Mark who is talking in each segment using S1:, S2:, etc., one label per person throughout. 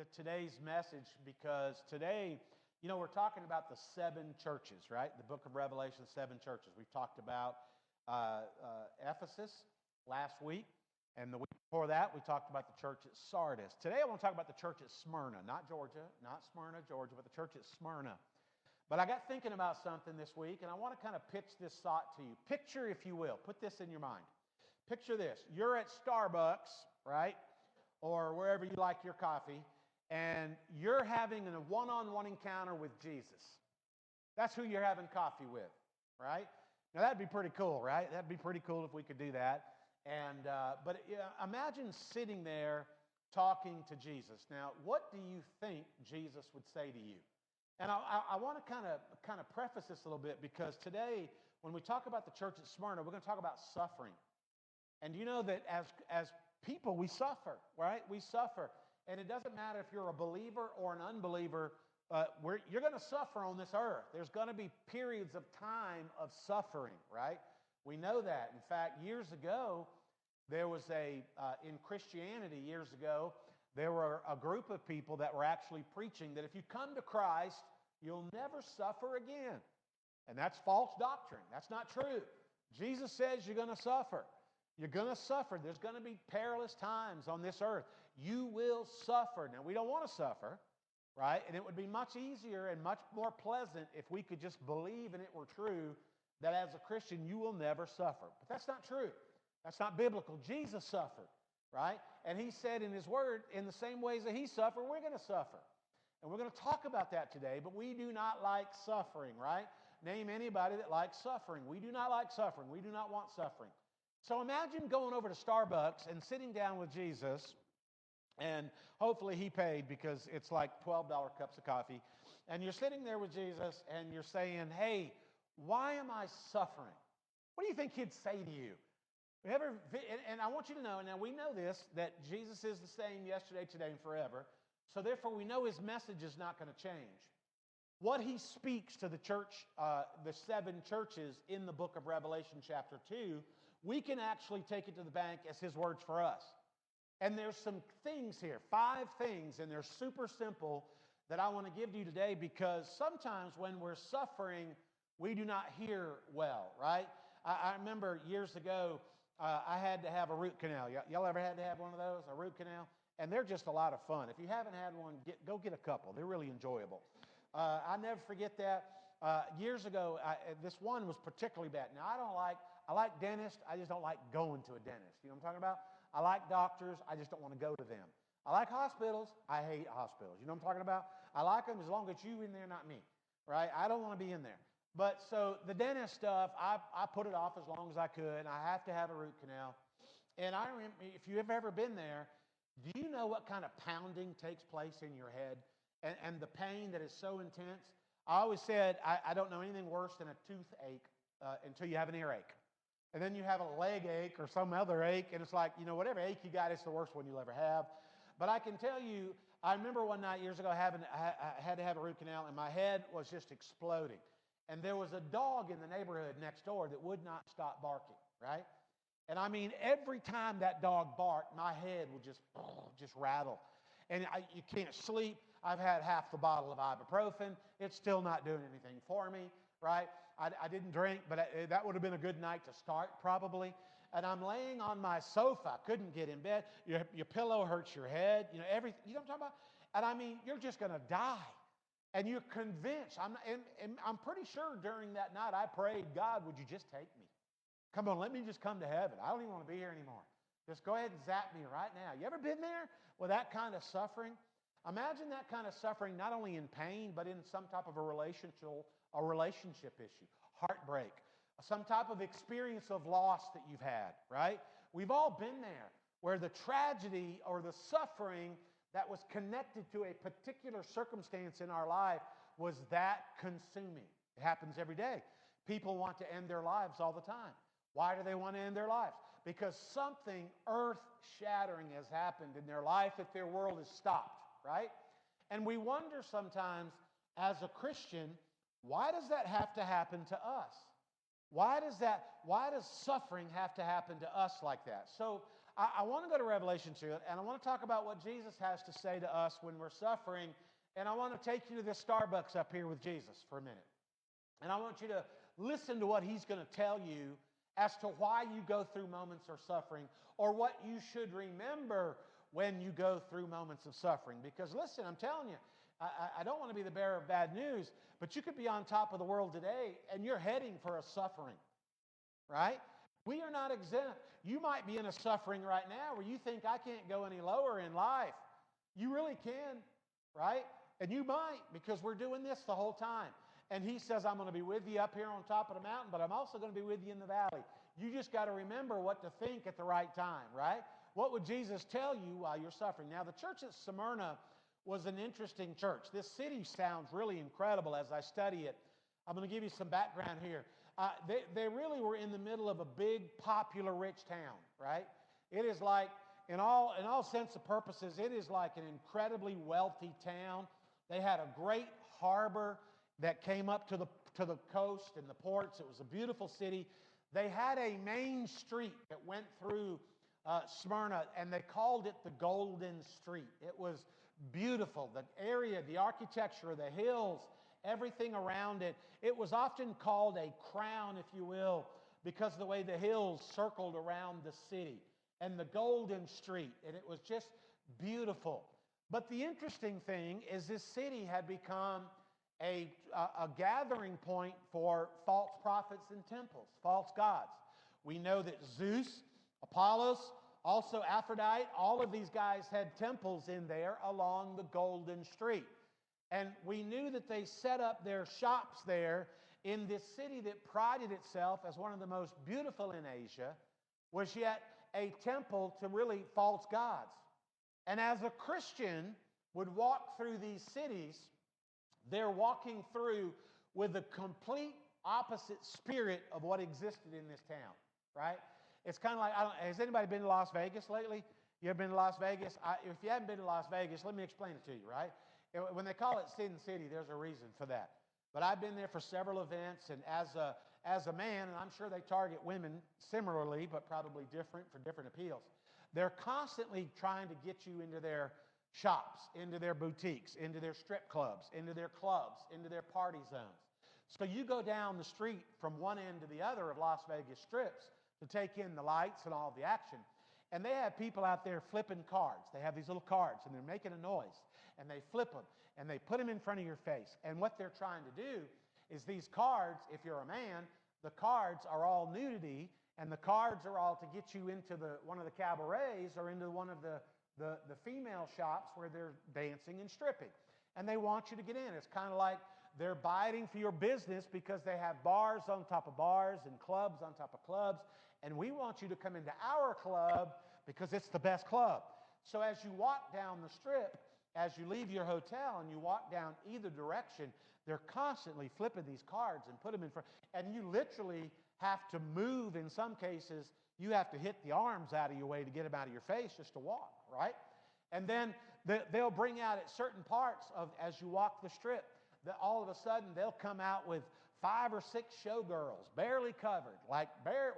S1: today's message because today, we're talking about the seven churches, right? The book of Revelation, seven churches. We've talked about Ephesus last week, and the week before that, we talked about the church at Sardis. Today, I want to talk about the church at Smyrna, not Georgia, not Smyrna, Georgia, but the church at Smyrna. But I got thinking about something this week, and I want to kind of pitch this thought to you. Picture, if you will, put this in your mind. Picture this. You're at Starbucks, right? Or wherever you like your coffee, and you're having a one-on-one encounter with Jesus. That's who you're having coffee with, right? Now, that'd be pretty cool, right? That'd be pretty cool if we could do that. But imagine sitting there talking to Jesus. Now, what do you think Jesus would say to you? And I want to kind of preface this a little bit because today, when we talk about the church at Smyrna, we're going to talk about suffering. And you know that as people, we suffer, right? We suffer. And it doesn't matter if you're a believer or an unbeliever, you're going to suffer on this earth. There's going to be periods of time of suffering, right? We know that. In fact, years ago, there was in Christianity years ago, there were a group of people that were actually preaching that if you come to Christ, you'll never suffer again. And that's false doctrine. That's not true. Jesus says you're going to suffer. You're going to suffer. There's going to be perilous times on this earth. You will suffer. Now, we don't want to suffer, right? And it would be much easier and much more pleasant if we could just believe and it were true that as a Christian, you will never suffer. But that's not true. That's not biblical. Jesus suffered, right? And he said in his word, in the same ways that he suffered, we're going to suffer. And we're going to talk about that today, but we do not like suffering, right? Name anybody that likes suffering. We do not like suffering. We do not want suffering. So imagine going over to Starbucks and sitting down with Jesus, and hopefully he paid because it's like $12 cups of coffee, and you're sitting there with Jesus and you're saying, hey, why am I suffering? What do you think he'd say to you? And I want you to know, now we know this, that Jesus is the same yesterday, today, and forever, so therefore we know his message is not going to change. What he speaks to the church, the seven churches in the book of Revelation chapter 2, we can actually take it to the bank as his words for us. And there's some things here, 5 things, and they're super simple that I want to give to you today because sometimes when we're suffering, we do not hear well, right? I remember years ago, I had to have a root canal. Y'all ever had to have one of those, a root canal? And they're just a lot of fun. If you haven't had one, go get a couple. They're really enjoyable. I never forget that. Years ago, this one was particularly bad. Now, I like dentists. I just don't like going to a dentist. You know what I'm talking about? I like doctors. I just don't want to go to them. I like hospitals. I hate hospitals. You know what I'm talking about? I like them as long as you in there, not me, right? I don't want to be in there. But so the dentist stuff, I put it off as long as I could. I have to have a root canal. And I remember, if you've ever been there, do you know what kind of pounding takes place in your head and the pain that is so intense? I always said I don't know anything worse than a toothache until you have an earache. And then you have a leg ache or some other ache, and it's like, whatever ache you got, it's the worst one you'll ever have. But I can tell you, I remember one night years ago I had to have a root canal, and my head was just exploding. And there was a dog in the neighborhood next door that would not stop barking, right? And I mean, every time that dog barked, my head would just rattle. And you can't sleep. I've had half the bottle of ibuprofen. It's still not doing anything for me, right? I didn't drink, but that would have been a good night to start probably. And I'm laying on my sofa. I couldn't get in bed. Your pillow hurts your head. Everything. You know what I'm talking about? And I mean, you're just going to die. And you're convinced. I'm pretty sure during that night I prayed, God, would you just take me? Come on, let me just come to heaven. I don't even want to be here anymore. Just go ahead and zap me right now. You ever been there with that kind of suffering? Imagine that kind of suffering not only in pain, but in some type of a relationship issue, heartbreak, some type of experience of loss that you've had, right? We've all been there where the tragedy or the suffering that was connected to a particular circumstance in our life was that consuming. It happens every day. People want to end their lives all the time. Why do they want to end their lives? Because something earth-shattering has happened in their life that their world is stopped, right? And we wonder sometimes, as a Christian, why does that have to happen to us? Why does suffering have to happen to us like that? So I want to go to Revelation 2, and I want to talk about what Jesus has to say to us when we're suffering. And I want to take you to this Starbucks up here with Jesus for a minute. And I want you to listen to what he's going to tell you as to why you go through moments of suffering, or what you should remember when you go through moments of suffering. Because listen, I'm telling you, I don't want to be the bearer of bad news, but you could be on top of the world today and you're heading for a suffering, right? We are not exempt. You might be in a suffering right now where you think, I can't go any lower in life. You really can, right? And you might, because we're doing this the whole time. And he says, I'm going to be with you up here on top of the mountain, but I'm also going to be with you in the valley. You just got to remember what to think at the right time, right? What would Jesus tell you while you're suffering? Now, the church at Smyrna was an interesting church. This city sounds really incredible as I study it. I'm going to give you some background here. They really were in the middle of a big, popular, rich town, right? It is like, in all sense of purposes, it is like an incredibly wealthy town. They had a great harbor that came up to the coast and the ports. It was a beautiful city. They had a main street that went through Smyrna, and they called it the Golden Street. It was beautiful. The area, the architecture, the hills, everything around it. It was often called a crown, if you will, because of the way the hills circled around the city. And the Golden Street, and it was just beautiful. But the interesting thing is this city had become a gathering point for false prophets and temples, false gods. We know that Zeus, Apollos, also Aphrodite, all of these guys had temples in there along the Golden Street. And we knew that they set up their shops there in this city that prided itself as one of the most beautiful in Asia, was yet a temple to really false gods. And as a Christian would walk through these cities, they're walking through with a complete opposite spirit of what existed in this town, right? It's kind of like, has anybody been to Las Vegas lately? You ever been to Las Vegas? If you haven't been to Las Vegas, let me explain it to you, right? When they call it Sin City, there's a reason for that. But I've been there for several events, and as a man, and I'm sure they target women similarly, but probably different for different appeals, they're constantly trying to get you into their shops, into their boutiques, into their strip clubs, into their party zones. So you go down the street from one end to the other of Las Vegas strips to take in the lights and all the action. And they have people out there flipping cards. They have these little cards, and they're making a noise. And they flip them, and they put them in front of your face. And what they're trying to do is these cards, if you're a man, the cards are all nudity, and the cards are all to get you into one of the cabarets or into one of the female shops where they're dancing and stripping. And they want you to get in. It's kind of like they're biting for your business because they have bars on top of bars and clubs on top of clubs. And we want you to come into our club because it's the best club. So as you walk down the strip, as you leave your hotel and you walk down either direction, they're constantly flipping these cards and put them in front. And you literally have to move. In some cases, you have to hit the arms out of your way to get them out of your face just to walk, right? And then they'll bring out at certain parts of as you walk the strip, that all of a sudden they'll come out with 5 or 6 showgirls, barely covered. When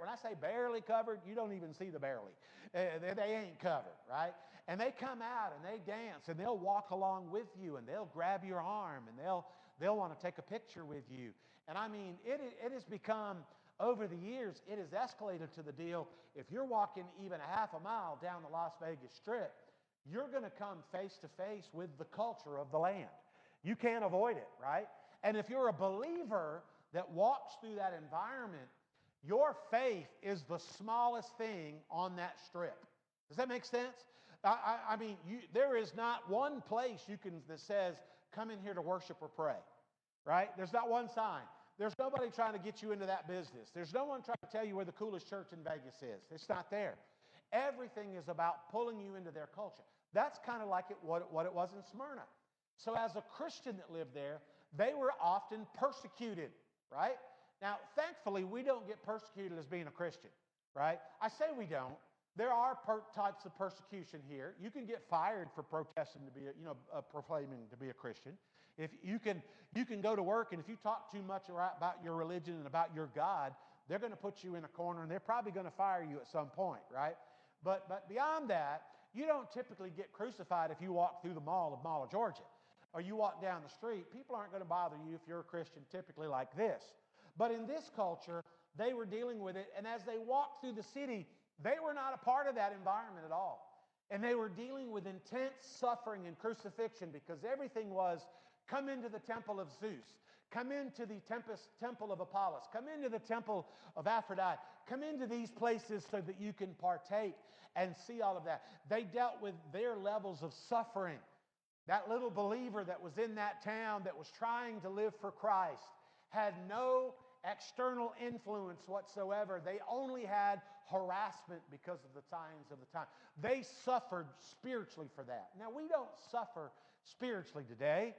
S1: I say barely covered, you don't even see the barely. They ain't covered, right? And they come out and they dance and they'll walk along with you and they'll grab your arm and they'll want to take a picture with you. And I mean, it has become, over the years, it has escalated to the deal, if you're walking even a half a mile down the Las Vegas Strip, you're going to come face to face with the culture of the land. You can't avoid it, right? And if you're a believer that walks through that environment, your faith is the smallest thing on that strip. Does that make sense? I mean, there is not one place that says, come in here to worship or pray, right? There's not one sign. There's nobody trying to get you into that business. There's no one trying to tell you where the coolest church in Vegas is. It's not there. Everything is about pulling you into their culture. That's kind of like what it was in Smyrna. So as a Christian that lived there, they were often persecuted, right? Now, thankfully, we don't get persecuted as being a Christian, right? I say we don't. There are types of persecution here. You can get fired for protesting to be, proclaiming to be a Christian. If you can go to work, and if you talk too much about your religion and about your God, they're going to put you in a corner, and they're probably going to fire you at some point, right? But beyond that, you don't typically get crucified if you walk through the mall of Georgia, or you walk down the street. People aren't going to bother you if you're a Christian typically like this. But in this culture, they were dealing with it, and as they walked through the city, they were not a part of that environment at all. And they were dealing with intense suffering and crucifixion because everything was, come into the temple of Zeus, come into the temple of Apollos, come into the temple of Aphrodite, come into these places so that you can partake and see all of that. They dealt with their levels of suffering. That little believer that was in that town that was trying to live for Christ had no external influence whatsoever. They only had harassment because of the signs of the time. They suffered spiritually for that. Now, we don't suffer spiritually today,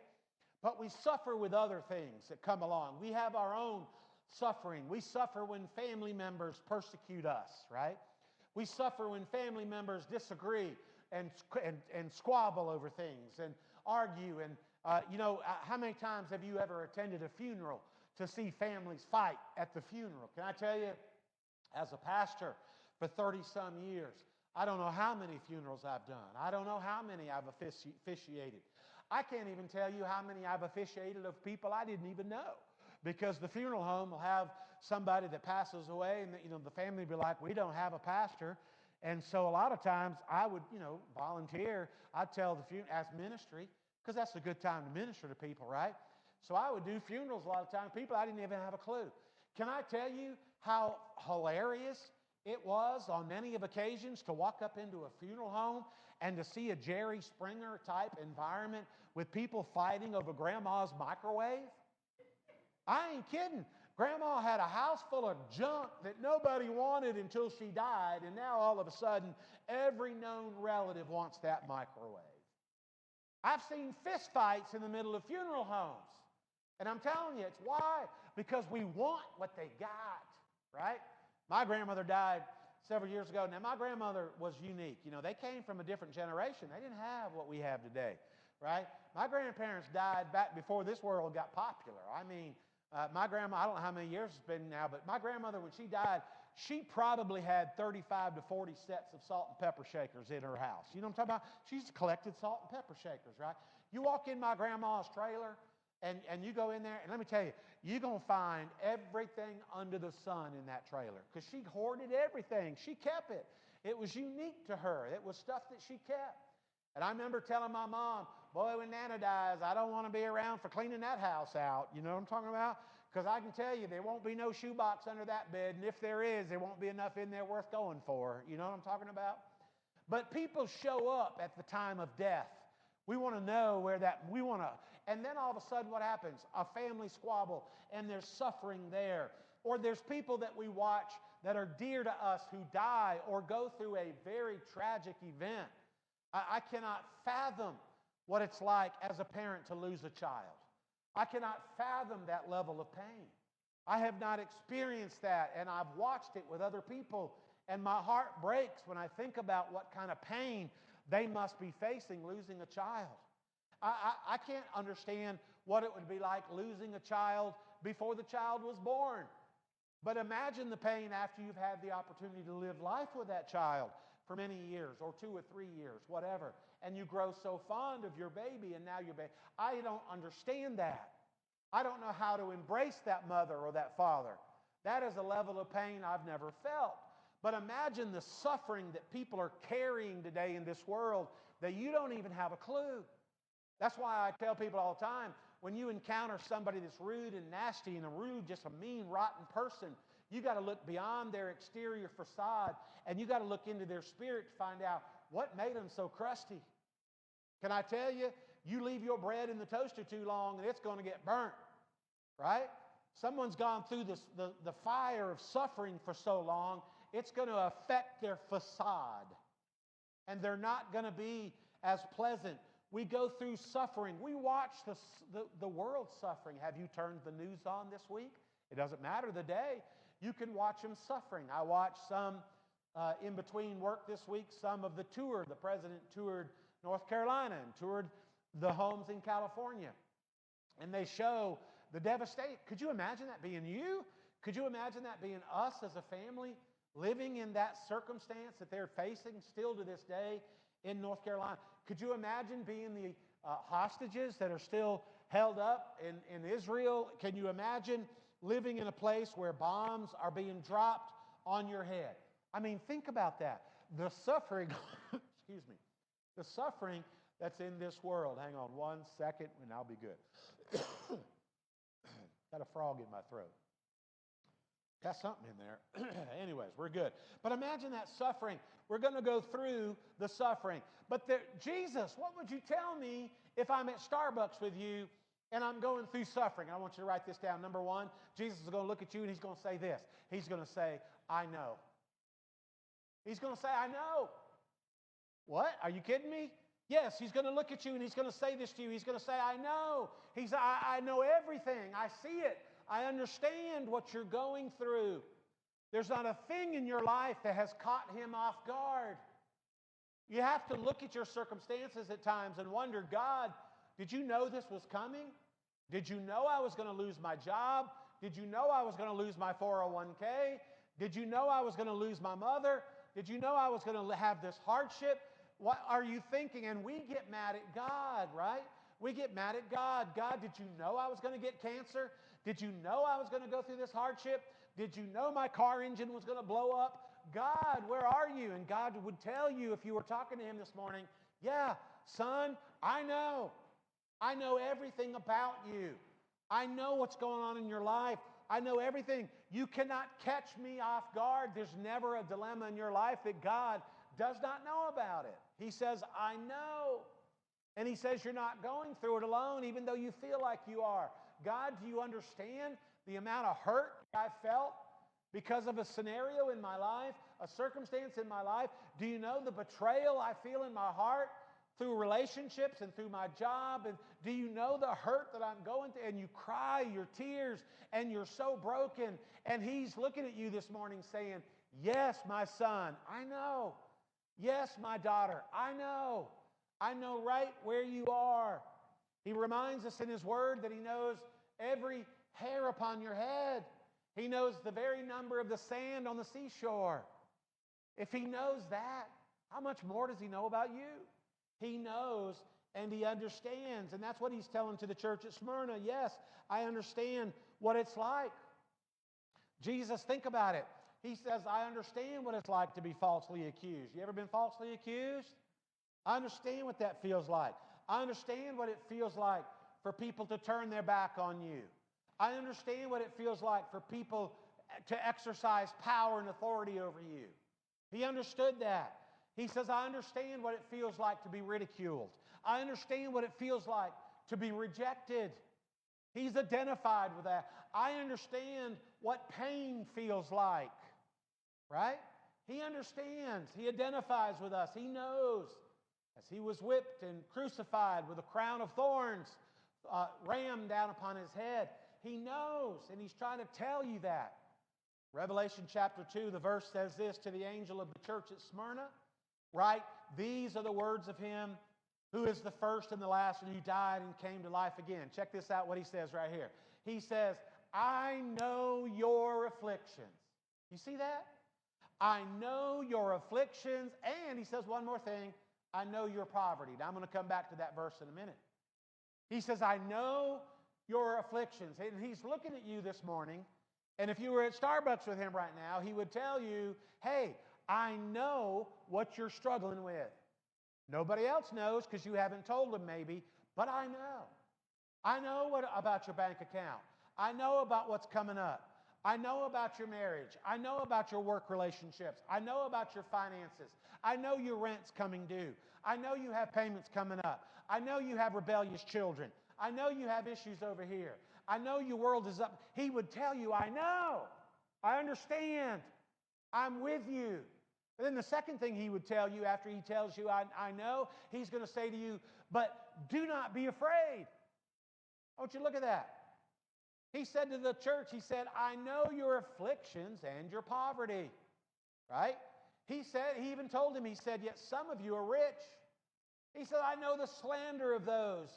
S1: but we suffer with other things that come along. We have our own suffering. We suffer when family members persecute us, right? We suffer when family members disagree and squabble over things and argue. And, how many times have you ever attended a funeral to see families fight at the funeral? Can I tell you, as a pastor for 30-some years, I don't know how many funerals I've done. I don't know how many I've officiated. I can't even tell you how many I've officiated of people I didn't even know, because the funeral home will have somebody that passes away, and the family will be like, we don't have a pastor. And so a lot of times I would, volunteer. I'd tell the funeral, as ministry, because that's a good time to minister to people, right? So I would do funerals a lot of times. People I didn't even have a clue. Can I tell you how hilarious it was on many of occasions to walk up into a funeral home and to see a Jerry Springer type environment with people fighting over Grandma's microwave? I ain't kidding. Grandma had a house full of junk that nobody wanted until she died, and now all of a sudden, every known relative wants that microwave. I've seen fist fights in the middle of funeral homes. And I'm telling you, it's why? Because we want what they got, right? My grandmother died several years ago. Now, my grandmother was unique. They came from a different generation. They didn't have what we have today, right? My grandparents died back before this world got popular. I mean, my grandma, I don't know how many years it's been now, but my grandmother, when she died, she probably had 35 to 40 sets of salt and pepper shakers in her house. You know what I'm talking about? She just collected salt and pepper shakers, right? You walk in my grandma's trailer, and you go in there, and let me tell you, you're going to find everything under the sun in that trailer, because she hoarded everything. She kept it. It was unique to her. It was stuff that she kept. And I remember telling my mom, boy, when Nana dies, I don't want to be around for cleaning that house out. You know what I'm talking about? Because I can tell you, there won't be no shoebox under that bed, and if there is, there won't be enough in there worth going for. You know what I'm talking about? But people show up at the time of death. We want to know and then all of a sudden what happens? A family squabble, and there's suffering there. Or there's people that we watch that are dear to us who die or go through a very tragic event. I cannot fathom what it's like as a parent to lose a child. I cannot fathom that level of pain. I have not experienced that, and I've watched it with other people, and my heart breaks when I think about what kind of pain they must be facing losing a child. I can't understand what it would be like losing a child before the child was born. But imagine the pain after you've had the opportunity to live life with that child for many years, or 2 or 3 years, whatever. And you grow so fond of your baby, and now your baby. I don't understand that. I don't know how to embrace that mother or that father. That is a level of pain I've never felt. But imagine the suffering that people are carrying today in this world that you don't even have a clue. That's why I tell people all the time, when you encounter somebody that's rude and nasty and just a mean, rotten person, you got to look beyond their exterior facade, and you got to look into their spirit to find out what made them so crusty. Can I tell you, you leave your bread in the toaster too long and it's going to get burnt, right? Someone's gone through the fire of suffering for so long, it's going to affect their facade, and they're not going to be as pleasant. We go through suffering. We watch the world suffering. Have you turned the news on this week? It doesn't matter the day. You can watch them suffering. I watched some in between work this week, some of the tour. The president toured North Carolina and toured the homes in California. And they show the devastation. Could you imagine that being you? Could you imagine that being us as a family living in that circumstance that they're facing still to this day in North Carolina. Could you imagine being the hostages that are still held up in Israel? Can you imagine living in a place where bombs are being dropped on your head? I mean, think about that. The suffering, excuse me, the suffering that's in this world. Hang on one second and I'll be good. Got a frog in my throat. Got something in there. Anyways, we're good. But imagine that suffering. We're going to go through the suffering. But Jesus, what would you tell me if I'm at Starbucks with you and I'm going through suffering? I want you to write this down. Number one, Jesus is going to look at you and he's going to say this. He's going to say, I know. He's going to say, I know. What? Are you kidding me? Yes, he's going to look at you and he's going to say this to you. He's going to say, I know. I know everything. I see it. I understand what you're going through. There's not a thing in your life that has caught him off guard. You have to look at your circumstances at times and wonder, God, did you know this was coming? Did you know I was going to lose my job? Did you know I was going to lose my 401k? Did you know I was going to lose my mother? Did you know I was going to have this hardship? What are you thinking? And we get mad at God, right? We get mad at God. God, did you know I was going to get cancer? Did you know I was going to go through this hardship? Did you know my car engine was going to blow up? God, where are you? And God would tell you if you were talking to him this morning, yeah, son, I know. I know everything about you. I know what's going on in your life. I know everything. You cannot catch me off guard. There's never a dilemma in your life that God does not know about it. He says, I know. And he says, you're not going through it alone, even though you feel like you are. God, do you understand the amount of hurt I felt because of a scenario in my life, a circumstance in my life? Do you know the betrayal I feel in my heart through relationships and through my job? And do you know the hurt that I'm going through? And you cry your tears and you're so broken. And he's looking at you this morning saying, yes, my son, I know. Yes, my daughter, I know. I know right where you are. He reminds us in his word that he knows every hair upon your head. He knows the very number of the sand on the seashore. If he knows that, how much more does he know about you? He knows and he understands. And that's what he's telling to the church at Smyrna. Yes, I understand what it's like. Jesus, think about it. He says, I understand what it's like to be falsely accused. You ever been falsely accused? I understand what that feels like. I understand what it feels like for people to turn their back on you. I understand what it feels like for people to exercise power and authority over you. He understood that. He says, I understand what it feels like to be ridiculed. I understand what it feels like to be rejected. He's identified with that. I understand what pain feels like, right? He understands. He identifies with us. He knows. As he was whipped and crucified with a crown of thorns rammed down upon his head, he knows, and he's trying to tell you that. Revelation chapter 2, the verse says this to the angel of the church at Smyrna, right? These are the words of him who is the first and the last, and who died and came to life again. Check this out, what he says right here. He says, I know your afflictions. You see that? I know your afflictions, and he says one more thing, I know your poverty. Now, I'm going to come back to that verse in a minute. He says, I know your afflictions. And he's looking at you this morning, and if you were at Starbucks with him right now, he would tell you, hey, I know what you're struggling with. Nobody else knows because you haven't told them maybe, but I know. I know about your bank account. I know about what's coming up. I know about your marriage. I know about your work relationships. I know about your finances. I know your rent's coming due. I know you have payments coming up. I know you have rebellious children. I know you have issues over here. I know your world is up. He would tell you, I know. I understand. I'm with you. And then the second thing he would tell you after he tells you, I know, he's going to say to you, but do not be afraid. I want you to look at that. He said to the church, he said, I know your afflictions and your poverty, right? He even told him, he said, yet some of you are rich. He said, I know the slander of those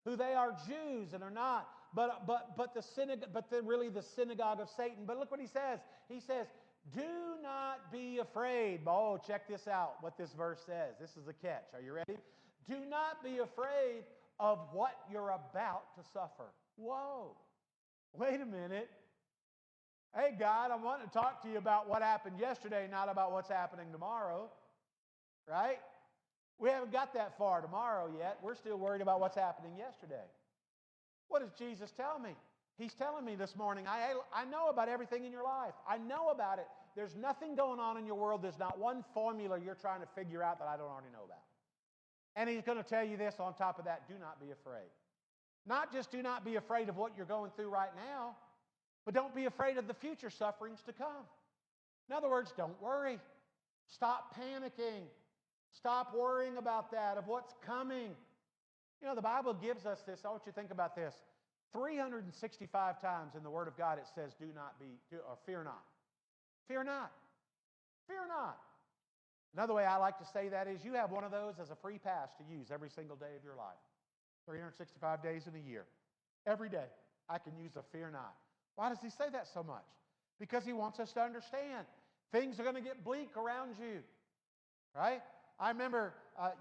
S1: who they are Jews and are not, but really the synagogue of Satan. But look what he says. He says, Do not be afraid. Oh, check this out, what this verse says. This is the catch. Are you ready? Do not be afraid of what you're about to suffer. Whoa. Wait a minute. Hey, God, I want to talk to you about what happened yesterday, not about what's happening tomorrow. Right? We haven't got that far tomorrow yet. We're still worried about what's happening yesterday. What does Jesus tell me? He's telling me this morning, I know about everything in your life. I know about it. There's nothing going on in your world. There's not one formula you're trying to figure out that I don't already know about. And he's going to tell you this on top of that, do not be afraid. Not just do not be afraid of what you're going through right now, but don't be afraid of the future sufferings to come. In other words, don't worry. Stop panicking. Stop worrying about that, of what's coming. You know, the Bible gives us this. I want you to think about this. 365 times in the Word of God it says, do not be, or fear not. Fear not. Fear not. Another way I like to say that is you have one of those as a free pass to use every single day of your life. 365 days in a year. Every day I can use a fear not. Why does he say that so much? Because he wants us to understand things are going to get bleak around you. Right? I remember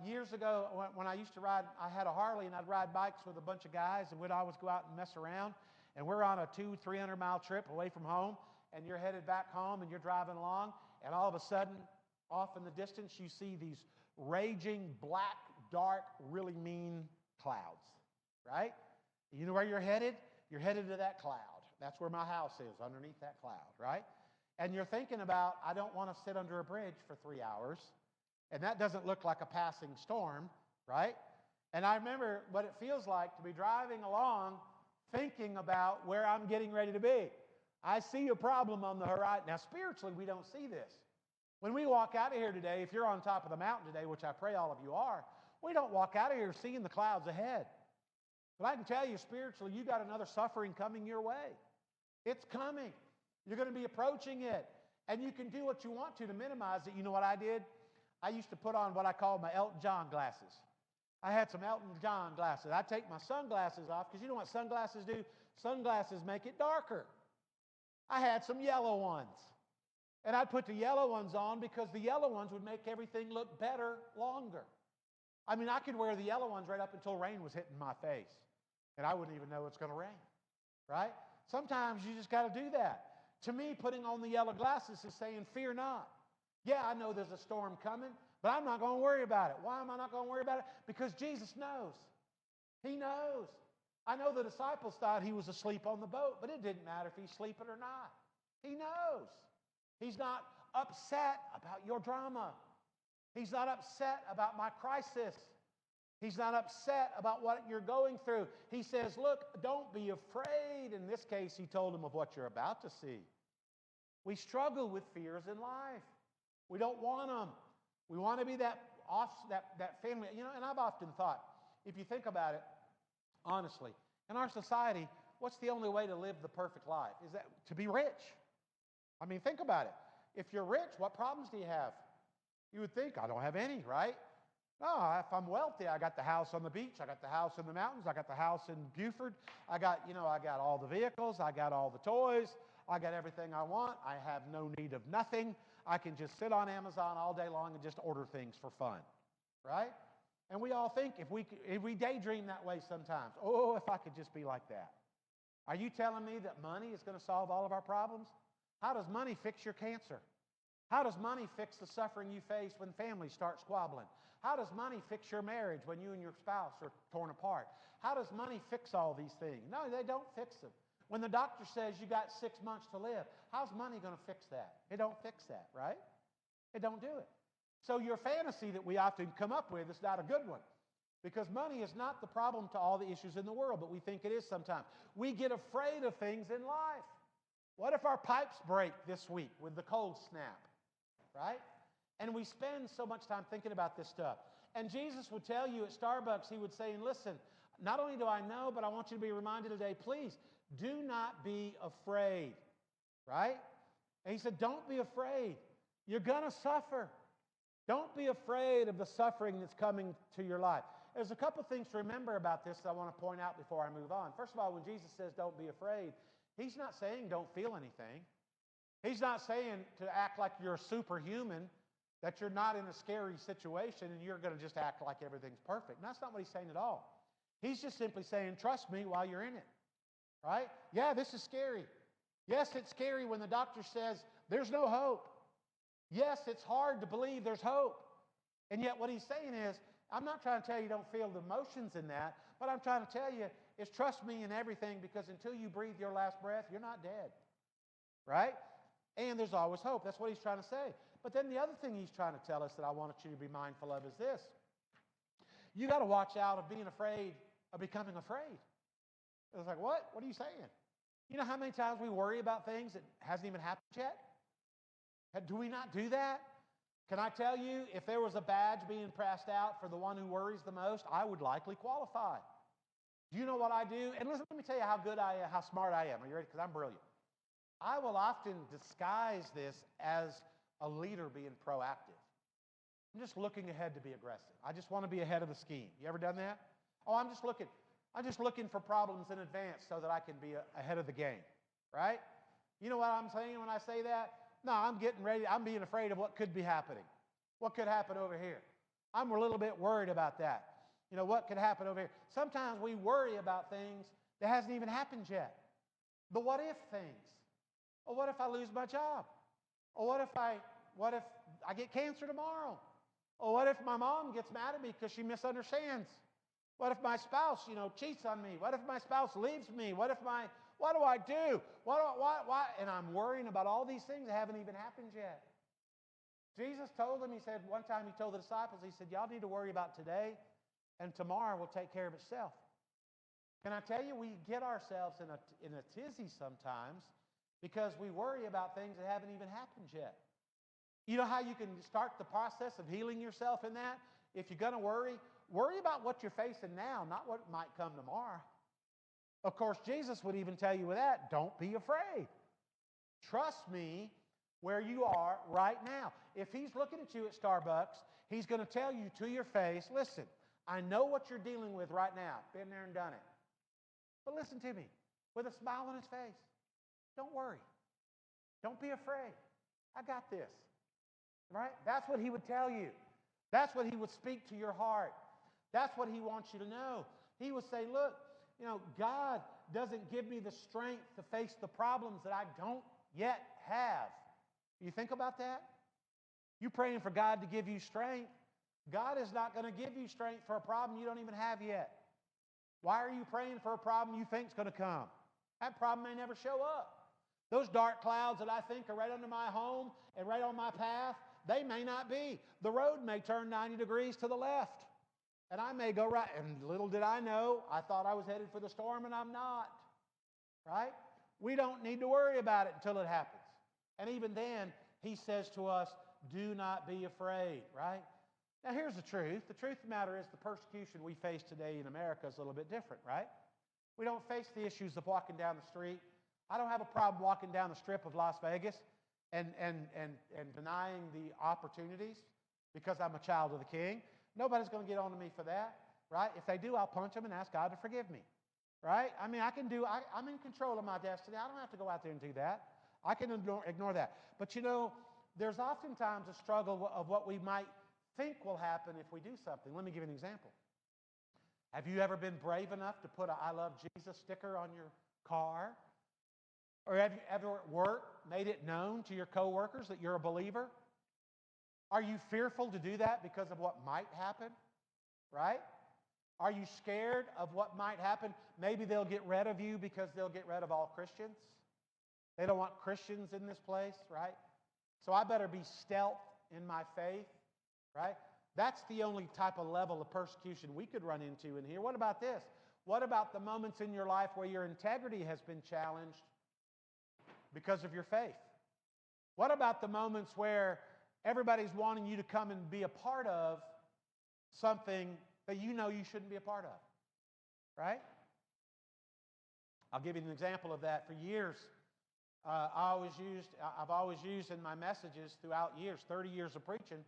S1: years ago when I used to ride, I had a Harley and I'd ride bikes with a bunch of guys and we'd always go out and mess around. And we're on a 200-300 mile trip away from home and you're headed back home and you're driving along and all of a sudden off in the distance you see these raging black, dark, really mean clouds. Right? You know where you're headed? You're headed to that cloud. That's where my house is, underneath that cloud. Right? And you're thinking about, I don't want to sit under a bridge for 3 hours. And that doesn't look like a passing storm, right? And I remember what it feels like to be driving along thinking about where I'm getting ready to be. I see a problem on the horizon. Now, spiritually, we don't see this. When we walk out of here today, if you're on top of the mountain today, which I pray all of you are, we don't walk out of here seeing the clouds ahead. But I can tell you spiritually, you got another suffering coming your way. It's coming. You're going to be approaching it. And you can do what you want to minimize it. You know what I did? I used to put on what I call my Elton John glasses. I had some Elton John glasses. I take my sunglasses off because you know what sunglasses do? Sunglasses make it darker. I had some yellow ones. And I'd put the yellow ones on because the yellow ones would make everything look better longer. I mean, I could wear the yellow ones right up until rain was hitting my face. And I wouldn't even know it's going to rain. Right? Sometimes you just got to do that. To me, putting on the yellow glasses is saying, fear not. Yeah, I know there's a storm coming, but I'm not going to worry about it. Why am I not going to worry about it? Because Jesus knows. He knows. I know the disciples thought he was asleep on the boat, but it didn't matter if he's sleeping or not. He knows. He's not upset about your drama. He's not upset about my crisis. He's not upset about what you're going through. He says, look, don't be afraid. In this case, he told them of what you're about to see. We struggle with fears in life. We don't want them. We want to be that family. You know, and I've often thought, if you think about it, honestly, in our society, what's the only way to live the perfect life? Is that to be rich? I mean, think about it. If you're rich, what problems do you have? You would think, I don't have any, right? No, if I'm wealthy, I got the house on the beach, I got the house in the mountains, I got the house in Buford, I got all the vehicles, I got all the toys, I got everything I want, I have no need of nothing. I can just sit on Amazon all day long and just order things for fun, right? And we all think, if we daydream that way sometimes, oh, if I could just be like that. Are you telling me that money is going to solve all of our problems? How does money fix your cancer? How does money fix the suffering you face when families start squabbling? How does money fix your marriage when you and your spouse are torn apart? How does money fix all these things? No, they don't fix them. When the doctor says you got 6 months to live, how's money going to fix that? It don't fix that, right? It don't do it. So your fantasy that we often come up with is not a good one, because money is not the problem to all the issues in the world, but we think it is sometimes. We get afraid of things in life. What if our pipes break this week with the cold snap, right? And we spend so much time thinking about this stuff. And Jesus would tell you at Starbucks, he would say, and listen, not only do I know, but I want you to be reminded today, please, do not be afraid, right? And he said, don't be afraid. You're going to suffer. Don't be afraid of the suffering that's coming to your life. There's a couple things to remember about this that I want to point out before I move on. First of all, when Jesus says don't be afraid, he's not saying don't feel anything. He's not saying to act like you're a superhuman, that you're not in a scary situation and you're going to just act like everything's perfect. That's not what he's saying at all. He's just simply saying, trust me while you're in it, right? Yeah, this is scary. Yes, it's scary when the doctor says there's no hope. Yes, it's hard to believe there's hope. And yet what he's saying is, I'm not trying to tell you don't feel the emotions in that. What I'm trying to tell you is trust me in everything, because until you breathe your last breath, you're not dead, right? And there's always hope. That's what he's trying to say. But then the other thing he's trying to tell us that I want you to be mindful of is this. You got to watch out of being afraid of becoming afraid. It's like, what? What are you saying? You know how many times we worry about things that hasn't even happened yet? Do we not do that? Can I tell you, if there was a badge being passed out for the one who worries the most, I would likely qualify. Do you know what I do? And listen, let me tell you how good I am, how smart I am. Are you ready? Because I'm brilliant. I will often disguise this as a leader being proactive. I'm just looking ahead to be aggressive. I just want to be ahead of the scheme. You ever done that? Oh, I'm just looking for problems in advance so that I can be ahead of the game, right? You know what I'm saying when I say that? No, I'm getting ready. I'm being afraid of what could be happening. What could happen over here? I'm a little bit worried about that. You know, what could happen over here? Sometimes we worry about things that hasn't even happened yet. The what if things. Or what if I lose my job? Or what if I get cancer tomorrow? Or what if my mom gets mad at me because she misunderstands? What if my spouse, cheats on me? What if my spouse leaves me? What do I do? Why? And I'm worrying about all these things that haven't even happened yet. Jesus told them, he said, one time he told the disciples, he said, y'all need to worry about today, and tomorrow will take care of itself. Can I tell you, we get ourselves in a tizzy sometimes because we worry about things that haven't even happened yet. You know how you can start the process of healing yourself in that? If you're going to worry about what you're facing now, not what might come tomorrow. Of course, Jesus would even tell you with that, don't be afraid. Trust me where you are right now. If he's looking at you at Starbucks, he's going to tell you to your face, listen, I know what you're dealing with right now. Been there and done it. But listen to me, with a smile on his face. Don't worry. Don't be afraid. I got this. Right? That's what he would tell you. That's what he would speak to your heart. That's what he wants you to know. He would say, look, God doesn't give me the strength to face the problems that I don't yet have. You think about that? You praying for God to give you strength. God is not going to give you strength for a problem you don't even have yet. Why are you praying for a problem you think is going to come? That problem may never show up. Those dark clouds that I think are right under my home and right on my path, they may not be. The road may turn 90 degrees to the left, and I may go right. And little did I know, I thought I was headed for the storm, and I'm not. Right? We don't need to worry about it until it happens. And even then, he says to us, do not be afraid. Right? Now, here's the truth. The truth of the matter is the persecution we face today in America is a little bit different, right? We don't face the issues of walking down the street. I don't have a problem walking down the strip of Las Vegas and denying the opportunities because I'm a child of the King. Nobody's going to get on to me for that, right? If they do, I'll punch them and ask God to forgive me, right? I mean, I'm in control of my destiny. I don't have to go out there and do that. I can ignore that. But there's oftentimes a struggle of what we might think will happen if we do something. Let me give you an example. Have you ever been brave enough to put a I love Jesus sticker on your car? Or have you ever at work made it known to your coworkers that you're a believer? Are you fearful to do that because of what might happen? Right? Are you scared of what might happen? Maybe they'll get rid of you because they'll get rid of all Christians. They don't want Christians in this place, right? So I better be stealth in my faith, right? That's the only type of level of persecution we could run into in here. What about this? What about the moments in your life where your integrity has been challenged because of your faith? What about the moments where everybody's wanting you to come and be a part of something that you know you shouldn't be a part of, right? I'll give you an example of that. For years, I've always used in my messages throughout years, 30 years of preaching,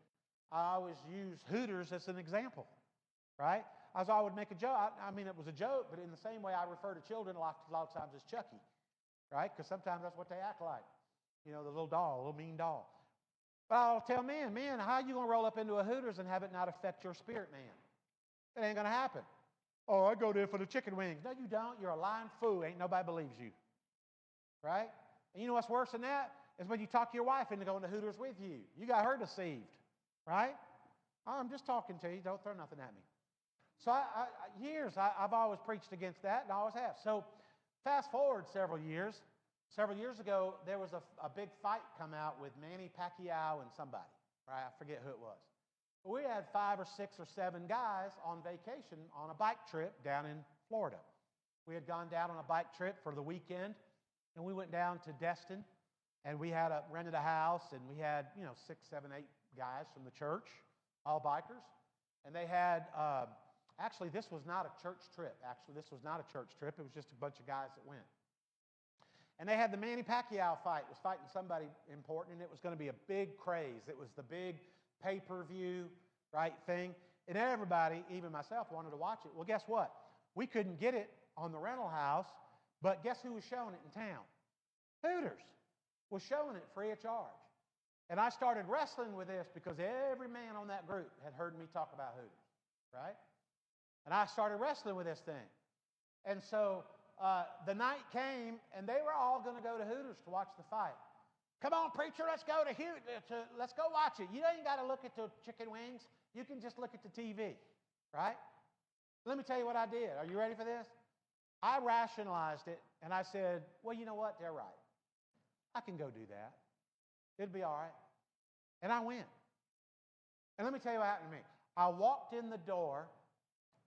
S1: I always use Hooters as an example, right? I would make a joke. I mean, it was a joke, but in the same way I refer to children a lot of times as Chucky, right? Because sometimes that's what they act like. You know, the little doll, little mean doll. But I'll tell men, how are you going to roll up into a Hooters and have it not affect your spirit, man? It ain't going to happen. Oh, I go there for the chicken wings. No, you don't. You're a lying fool. Ain't nobody believes you. Right? And you know what's worse than that? Is when you talk your wife into going to Hooters with you. You got her deceived. Right? I'm just talking to you. Don't throw nothing at me. So I've always preached against that, and I always have. So fast forward several years. Several years ago, there was a big fight come out with Manny Pacquiao and somebody. Right? I forget who it was. We had 5 or 6 or 7 guys on vacation on a bike trip down in Florida. We had gone down on a bike trip for the weekend, and we went down to Destin, and we had rented a house, and we had 6, 7, 8 guys from the church, all bikers, and they had. Actually, this was not a church trip. It was just a bunch of guys that went. And they had the Manny Pacquiao fight. It was fighting somebody important, and it was going to be a big craze. It was the big pay-per-view, right, thing. And everybody, even myself, wanted to watch it. Well, guess what? We couldn't get it on the rental house, but guess who was showing it in town? Hooters was showing it free of charge. And I started wrestling with this because every man on that group had heard me talk about Hooters, right? And I started wrestling with this thing. And so the night came, and they were all going to go to Hooters to watch the fight. Come on, preacher, let's go let's go watch it. You ain't got to look at the chicken wings. You can just look at the TV, right? Let me tell you what I did. Are you ready for this? I rationalized it, and I said, well, you know what? They're right. I can go do that. It'll be all right. And I went. And let me tell you what happened to me. I walked in the door,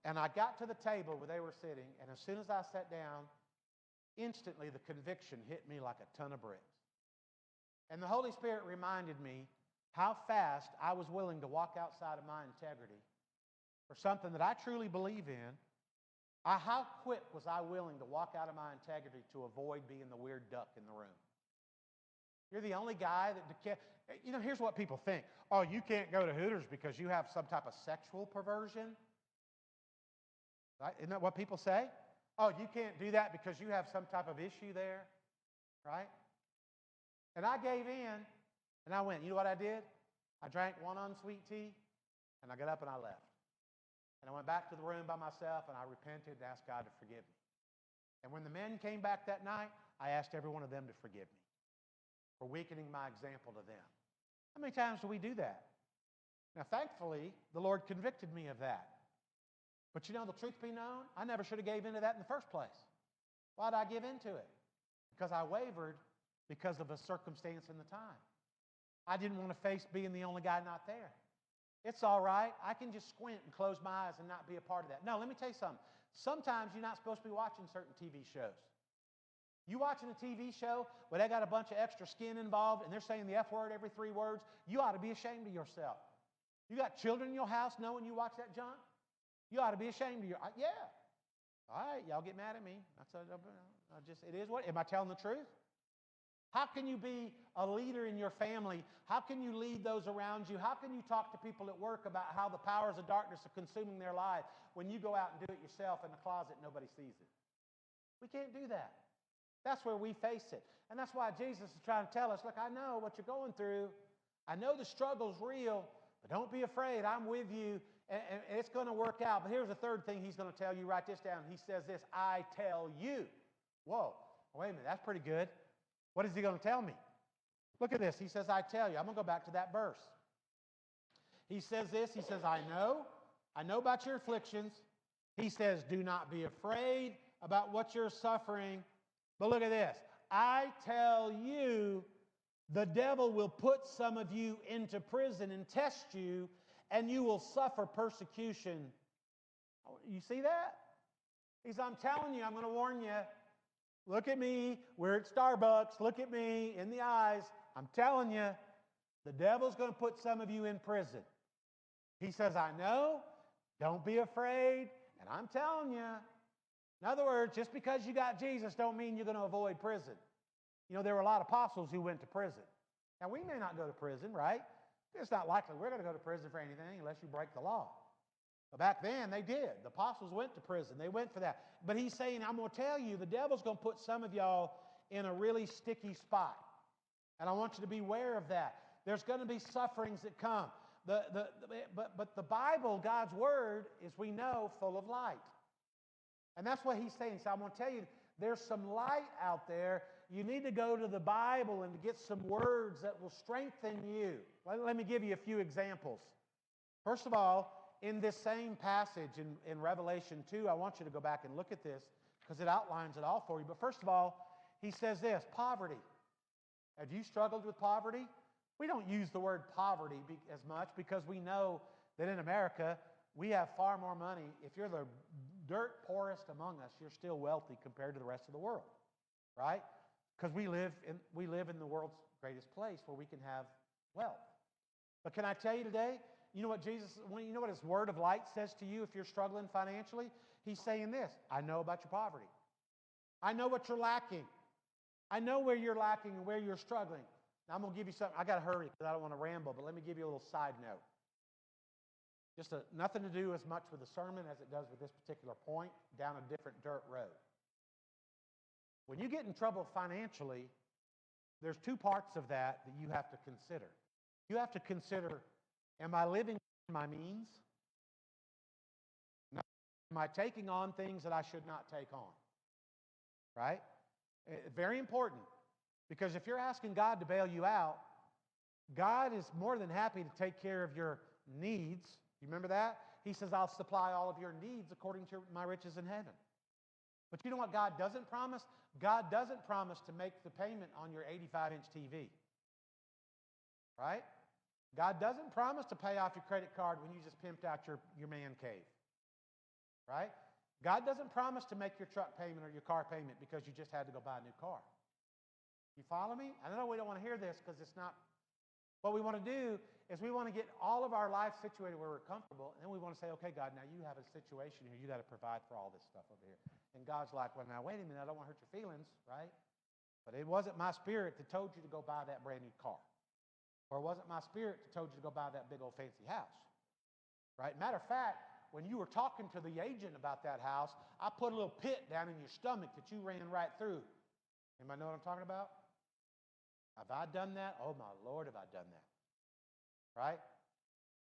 S1: and I got to the table where they were sitting, and as soon as I sat down, instantly the conviction hit me like a ton of bricks. And the Holy Spirit reminded me how fast I was willing to walk outside of my integrity for something that I truly believe in. How quick was I willing to walk out of my integrity to avoid being the weird duck in the room? You're the only guy that, here's what people think. Oh, you can't go to Hooters because you have some type of sexual perversion. Right? Isn't that what people say? Oh, you can't do that because you have some type of issue there. Right? And I gave in, and I went. You know what I did? I drank one unsweet tea, and I got up and I left. And I went back to the room by myself, and I repented and asked God to forgive me. And when the men came back that night, I asked every one of them to forgive me for weakening my example to them. How many times do we do that? Now, thankfully, the Lord convicted me of that. But the truth be known, I never should have gave into that in the first place. Why did I give into it? Because I wavered because of a circumstance in the time. I didn't want to face being the only guy not there. It's all right. I can just squint and close my eyes and not be a part of that. No, let me tell you something. Sometimes you're not supposed to be watching certain TV shows. You watching a TV show where they got a bunch of extra skin involved and they're saying the F word every 3 words, you ought to be ashamed of yourself. You got children in your house knowing you watch that junk? You ought to be ashamed of yeah. All right, y'all get mad at me. It is what, am I telling the truth? How can you be a leader in your family? How can you lead those around you? How can you talk to people at work about how the powers of darkness are consuming their life when you go out and do it yourself in the closet and nobody sees it? We can't do that. That's where we face it. And that's why Jesus is trying to tell us, look, I know what you're going through. I know the struggle's real, but don't be afraid. I'm with you, and it's going to work out. But here's the third thing he's going to tell you. Write this down. He says this, I tell you. Whoa, wait a minute, that's pretty good. What is he going to tell me? Look at this. He says, I tell you. I'm going to go back to that verse. He says this. He says, I know about your afflictions. He says, do not be afraid about what you're suffering. But look at this. I tell you, the devil will put some of you into prison and test you, and you will suffer persecution. You see that? He says, I'm telling you, I'm going to warn you. Look at me. We're at Starbucks. Look at me in the eyes. I'm telling you, the devil's going to put some of you in prison. He says, I know. Don't be afraid. And I'm telling you. In other words, just because you got Jesus don't mean you're going to avoid prison. There were a lot of apostles who went to prison. Now, we may not go to prison, right? It's not likely we're going to go to prison for anything unless you break the law. But back then, they did. The apostles went to prison. They went for that. But he's saying, I'm going to tell you, the devil's going to put some of y'all in a really sticky spot. And I want you to be aware of that. There's going to be sufferings that come. But the Bible, God's Word, is, we know, full of light. And that's what he's saying. So I'm going to tell you, there's some light out there. You need to go to the Bible and to get some words that will strengthen you. Let me give you a few examples. First of all, in this same passage in Revelation 2, I want you to go back and look at this because it outlines it all for you. But first of all, he says this, poverty. Have you struggled with poverty? We don't use the word poverty as much because we know that in America, we have far more money. If you're the dirt poorest among us, you're still wealthy compared to the rest of the world, right? Because we live in the world's greatest place where we can have wealth. But can I tell you today, you know what his word of light says to you if you're struggling financially? He's saying this, I know about your poverty. I know what you're lacking. I know where you're lacking and where you're struggling. Now I'm going to give you something. I got to hurry because I don't want to ramble, but let me give you a little side note. Just nothing to do as much with the sermon as it does with this particular point, down a different dirt road. When you get in trouble financially, there's two parts of that you have to consider. You have to consider, am I living within my means? No. Am I taking on things that I should not take on? Right? Very important. Because if you're asking God to bail you out, God is more than happy to take care of your needs. You remember that? He says, I'll supply all of your needs according to my riches in heaven. But you know what God doesn't promise? God doesn't promise to make the payment on your 85-inch TV. Right? God doesn't promise to pay off your credit card when you just pimped out your man cave. Right? God doesn't promise to make your truck payment or your car payment because you just had to go buy a new car. You follow me? I know we don't want to hear this because it's not. What we want to do is we want to get all of our life situated where we're comfortable, and then we want to say, okay, God, now you have a situation here. You got to provide for all this stuff over here. And God's like, well, now, wait a minute. I don't want to hurt your feelings, right? But it wasn't my spirit that told you to go buy that brand new car. Or it wasn't my spirit that told you to go buy that big old fancy house, right? Matter of fact, when you were talking to the agent about that house, I put a little pit down in your stomach that you ran right through. Anybody know what I'm talking about? Have I done that? Oh, my Lord, have I done that? Right?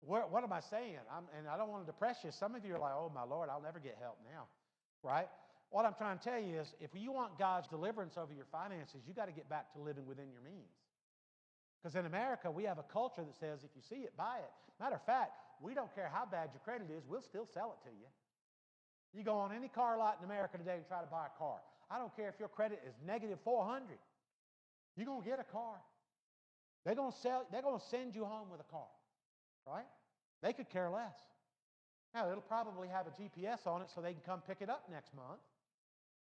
S1: What am I saying? And I don't want to depress you. Some of you are like, oh, my Lord, I'll never get help now. Right? What I'm trying to tell you is if you want God's deliverance over your finances, you got to get back to living within your means. Because in America, we have a culture that says if you see it, buy it. Matter of fact, we don't care how bad your credit is, we'll still sell it to you. You go on any car lot in America today and try to buy a car. I don't care if your credit is negative 400. You're going to get a car. They're going to send you home with a car, right? They could care less. Now, it'll probably have a GPS on it so they can come pick it up next month,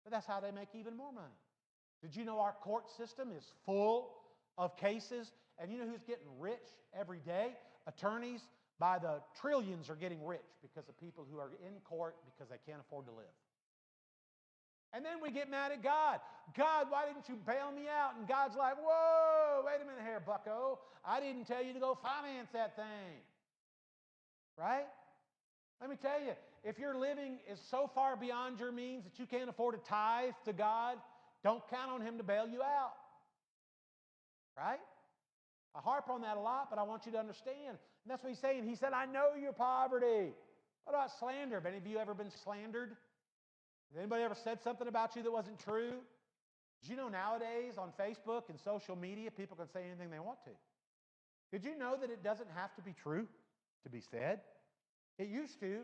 S1: but that's how they make even more money. Did you know our court system is full of cases? And you know who's getting rich every day? Attorneys by the trillions are getting rich because of people who are in court because they can't afford to live. And then we get mad at God. God, why didn't you bail me out? And God's like, whoa, wait a minute here, bucko. I didn't tell you to go finance that thing. Right? Let me tell you, if your living is so far beyond your means that you can't afford to tithe to God, don't count on Him to bail you out. Right? I harp on that a lot, but I want you to understand. And that's what He's saying. He said, I know your poverty. What about slander? Have any of you ever been slandered? Has anybody ever said something about you that wasn't true? Did you know nowadays on Facebook and social media, people can say anything they want to? Did you know that it doesn't have to be true to be said? It used to,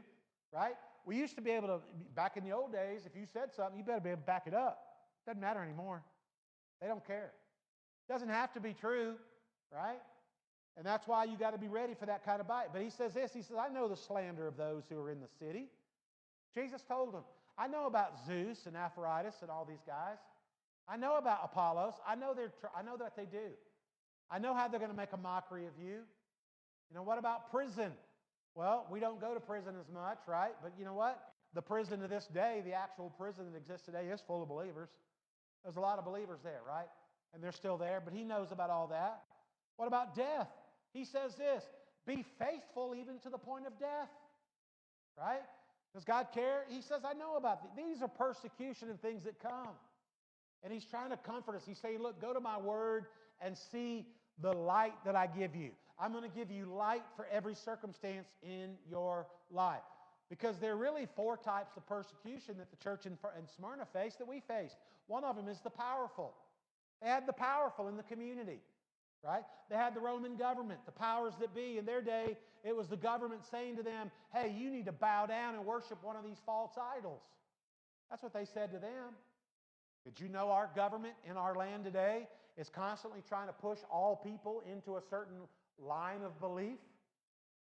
S1: right? We used to be able to, back in the old days, if you said something, you better be able to back it up. Doesn't matter anymore. They don't care. It doesn't have to be true, right? And that's why you got to be ready for that kind of bite. But He says this, He says, I know the slander of those who are in the city. Jesus told them, I know about Zeus and Aphroditus and all these guys. I know about Apollos. I know that they do. I know how they're going to make a mockery of you. You know, what about prison? Well, we don't go to prison as much, right? But you know what? The prison of this day, the actual prison that exists today is full of believers. There's a lot of believers there, right? And they're still there, but He knows about all that. What about death? He says this, be faithful even to the point of death, right? Does God care? He says, I know about these are persecution and things that come. And He's trying to comfort us. He's saying, look, go to my word and see the light that I give you. I'm going to give you light for every circumstance in your life. Because there are really four types of persecution that the church in Smyrna faced that we faced. One of them is the powerful. They had the powerful in the community, right? They had the Roman government, the powers that be. In their day, it was the government saying to them, hey, you need to bow down and worship one of these false idols. That's what they said to them. Did you know our government in our land today is constantly trying to push all people into a certain line of belief?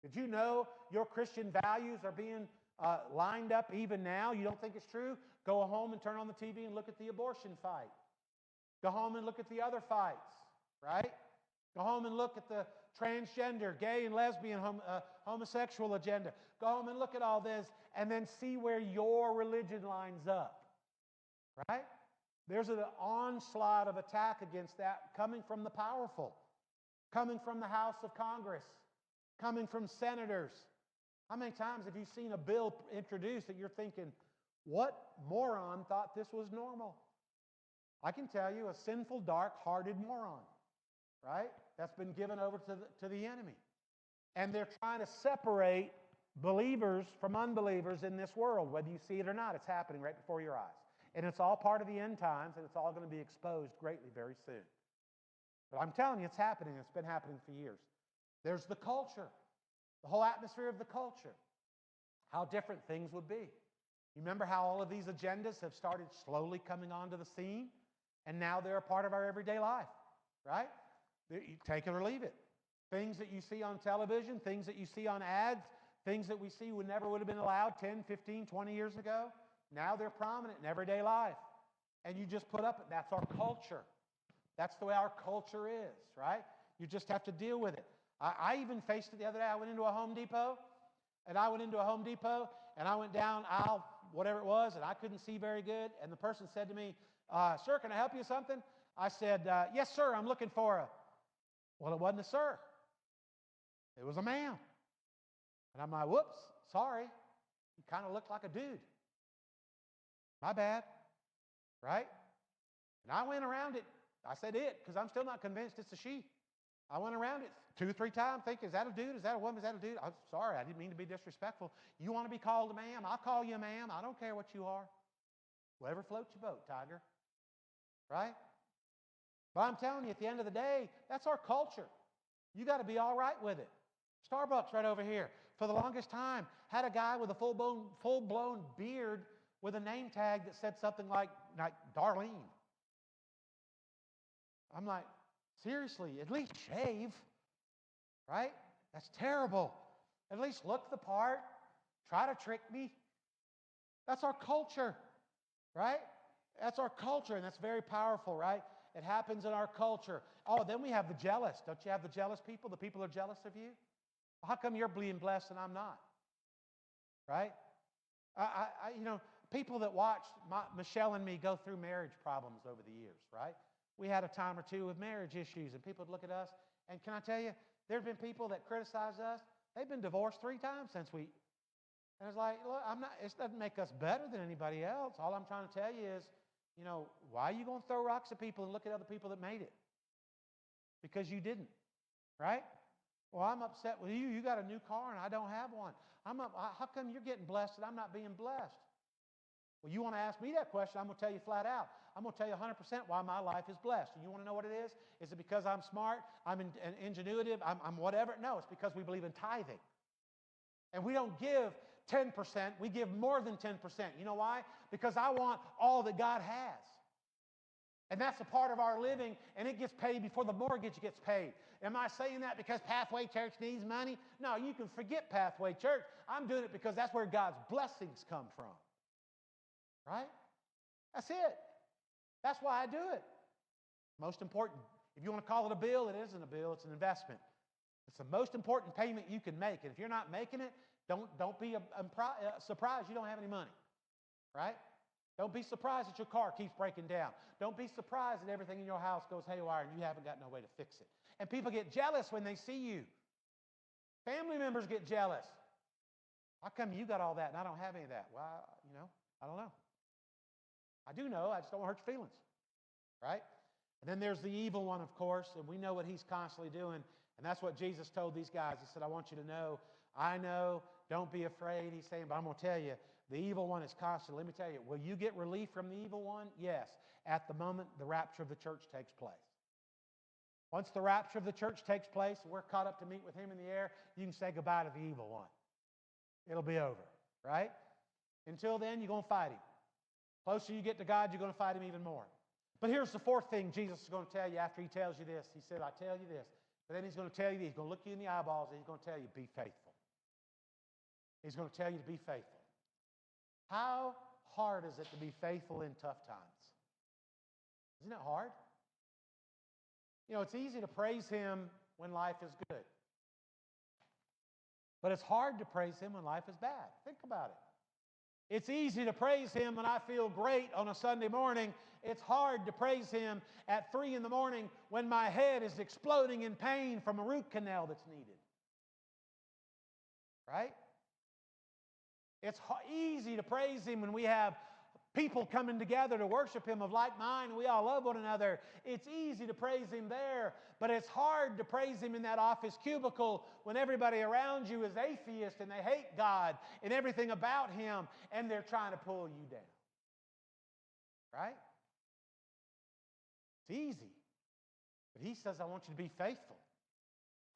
S1: Did you know your Christian values are being lined up even now? You don't think it's true? Go home and turn on the TV and look at the abortion fight. Go home and look at the other fights, right? Go home and look at the transgender, gay and lesbian, homosexual agenda. Go home and look at all this and then see where your religion lines up, right? There's an onslaught of attack against that coming from the powerful, coming from the House of Congress, coming from senators. How many times have you seen a bill introduced that you're thinking, what moron thought this was normal? I can tell you, a sinful, dark-hearted moron, right? That's been given over to the enemy. And they're trying to separate believers from unbelievers in this world. Whether you see it or not, it's happening right before your eyes. And it's all part of the end times, and it's all going to be exposed greatly very soon. But I'm telling you, it's happening. It's been happening for years. There's the culture, the whole atmosphere of the culture, how different things would be. You remember how all of these agendas have started slowly coming onto the scene, and now they're a part of our everyday life, right? You take it or leave it. Things that you see on television, things that you see on ads, things that we see would never would have been allowed 10, 15, 20 years ago. Now they're prominent in everyday life. And you just put up, that's our culture. That's the way our culture is, right? You just have to deal with it. I even faced it the other day. I went into a Home Depot, and I went down aisle, whatever it was, and I couldn't see very good. And the person said to me, sir, can I help you with something? I said, yes, sir, I'm looking for a... Well, it wasn't a sir. It was a ma'am. And I'm like, whoops, sorry. You kind of looked like a dude. My bad, right? And I went around it. I said it, because I'm still not convinced it's a she. I went around it 2 or 3 times thinking, is that a dude? Is that a woman? Is that a dude? I'm sorry, I didn't mean to be disrespectful. You want to be called a ma'am? I'll call you a ma'am. I don't care what you are. Whatever floats your boat, Tiger. Right? But I'm telling you, at the end of the day, that's our culture. You got to be all right with it. Starbucks right over here, for the longest time, had a guy with a full-blown beard with a name tag that said something like Darlene. I'm like, seriously, at least shave, right? That's terrible. At least look the part. Try to trick me. That's our culture, right? That's our culture, and that's very powerful, right? It happens in our culture. Oh, then we have the jealous. Don't you have the jealous people? The people are jealous of you? How come you're being blessed and I'm not? Right? People that watched Michelle and me go through marriage problems over the years, right? We had a time or two with marriage issues, and people would look at us, and can I tell you, there have been people that criticize us. They've been divorced 3 times since we... And it's like, look, it doesn't make us better than anybody else. All I'm trying to tell you is, why are you going to throw rocks at people and look at other people that made it? Because you didn't, right? Well, I'm upset with you. You got a new car and I don't have one. How come you're getting blessed and I'm not being blessed? Well, you want to ask me that question, I'm going to tell you flat out. I'm going to tell you 100% why my life is blessed. And you want to know what it is? Is it because I'm smart? I'm ingenuitive? I'm whatever? No, it's because we believe in tithing. And we don't give 10%. We give more than 10%. You know why? Because I want all that God has. And that's a part of our living, and it gets paid before the mortgage gets paid. Am I saying that because Pathway Church needs money? No, you can forget Pathway Church. I'm doing it because that's where God's blessings come from. Right? That's it. That's why I do it. Most important, if you want to call it a bill, it isn't a bill, it's an investment. It's the most important payment you can make. And if you're not making it, don't be surprised you don't have any money. Right? Don't be surprised that your car keeps breaking down. Don't be surprised that everything in your house goes haywire and you haven't got no way to fix it. And people get jealous when they see you. Family members get jealous. How come you got all that and I don't have any of that? Well, I don't know. I do know. I just don't want to hurt your feelings. Right? And then there's the evil one, of course, and we know what he's constantly doing. And that's what Jesus told these guys. He said, I want you to know, I know, don't be afraid. He's saying, but I'm going to tell you, the evil one is constant. Let me tell you, will you get relief from the evil one? Yes, at the moment the rapture of the church takes place. Once the rapture of the church takes place, and we're caught up to meet with him in the air, you can say goodbye to the evil one. It'll be over, right? Until then, you're going to fight him. Closer you get to God, you're going to fight him even more. But here's the fourth thing Jesus is going to tell you after he tells you this. He said, I tell you this. But then he's going to tell you this. He's going to look you in the eyeballs and he's going to tell you, be faithful. He's going to tell you to be faithful. How hard is it to be faithful in tough times? Isn't it hard? You know, it's easy to praise him when life is good. But it's hard to praise him when life is bad. Think about it. It's easy to praise him when I feel great on a Sunday morning. It's hard to praise him at 3 in the morning when my head is exploding in pain from a root canal that's needed. Right? It's easy to praise him when we have people coming together to worship him of like mind. We all love one another. It's easy to praise him there, but it's hard to praise him in that office cubicle when everybody around you is atheist and they hate God and everything about him and they're trying to pull you down. Right? It's easy. But he says, I want you to be faithful.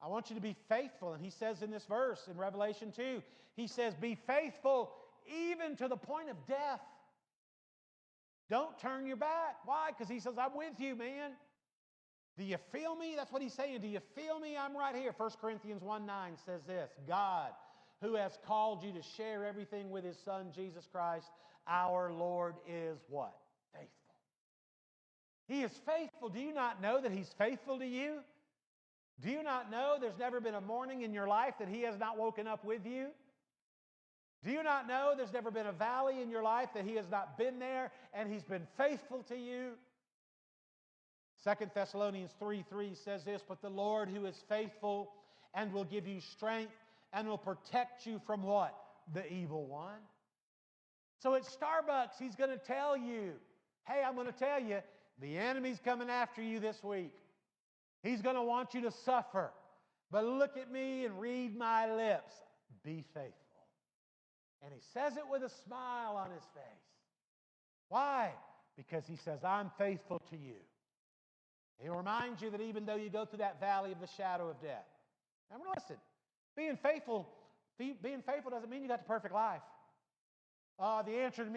S1: I want you to be faithful. And he says in this verse in Revelation 2, he says, be faithful even to the point of death. Don't turn your back. Why? Because he says, I'm with you, man. Do you feel me? That's what he's saying. Do you feel me? I'm right here. 1 Corinthians 1:9 says this, God, who has called you to share everything with his Son, Jesus Christ, our Lord, is what? Faithful. He is faithful. Do you not know that he's faithful to you? Do you not know there's never been a morning in your life that he has not woken up with you? Do you not know there's never been a valley in your life that he has not been there and he's been faithful to you? 2 Thessalonians 3:3 says this, but the Lord who is faithful and will give you strength and will protect you from what? The evil one. So at Starbucks, he's going to tell you, hey, I'm going to tell you, the enemy's coming after you this week. He's going to want you to suffer. But look at me and read my lips. Be faithful. And he says it with a smile on his face. Why? Because he says, I'm faithful to you. He'll remind you that even though you go through that valley of the shadow of death. Now listen, being faithful doesn't mean you got the perfect life. The answer to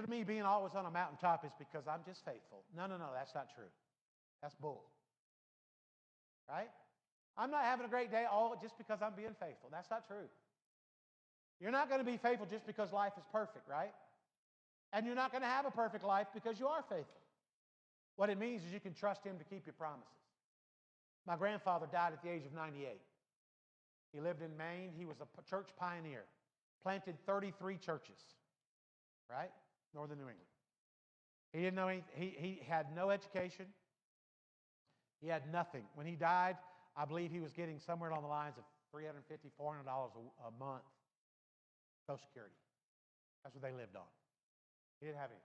S1: me being always on a mountaintop is because I'm just faithful. No, that's not true. That's bull. Right? I'm not having a great day just because I'm being faithful. That's not true. You're not going to be faithful just because life is perfect, right? And you're not going to have a perfect life because you are faithful. What it means is you can trust him to keep your promises. My grandfather died at the age of 98. He lived in Maine. He was a church pioneer. Planted 33 churches, right? Northern New England. He didn't know anything. He had no education. He had nothing. When he died, I believe he was getting somewhere along the lines of $350, $400 a month. Social Security. That's what they lived on. He didn't have anything.